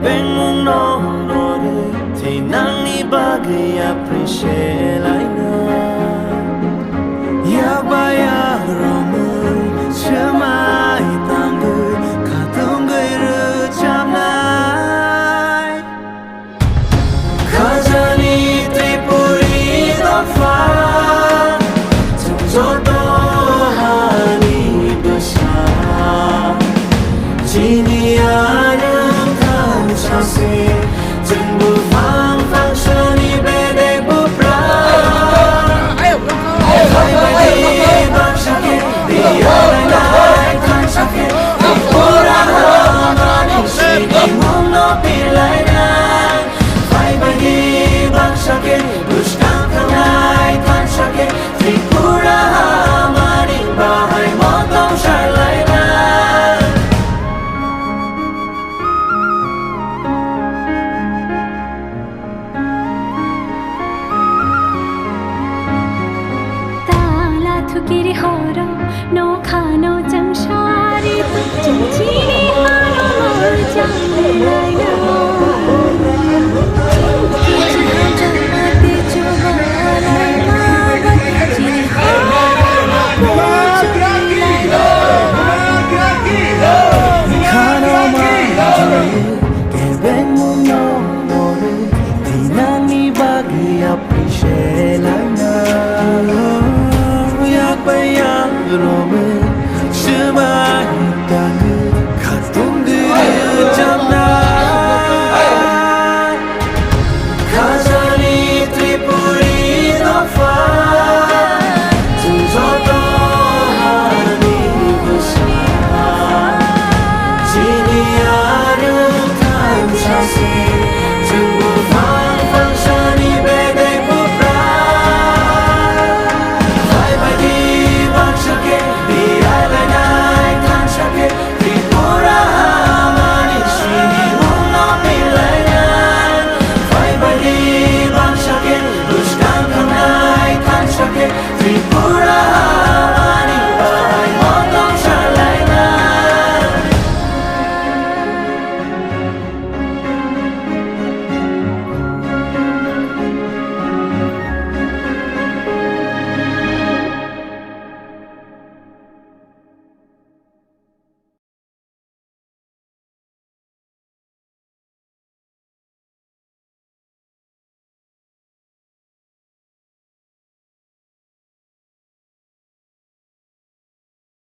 bên mong nó thì nắng ni ba cái appreciate lại nữa ya ba ya romơi chưa mai tang người cả tung người rư chạm lại khajani tripuri đó pha trong gió đó hani besa chỉ ni anh tham sao se từng bước vang vang cho ni bên đây bước ra hai bên đi bằng sakit đi ở lại tham sakit đi pura mà đi suy nghĩ mong nó bị lại đây hai bên đi bằng sakit buscan thang lại tham sakit đi pura mà đi ba hai món tông sai lại đây Kiri horo no khano chang shari chang chini haro mar chang lai na chang chu balai ma chini haro chang lai na khano ma ke ben mong no thì nani bagi appreciate lại na yak bay yak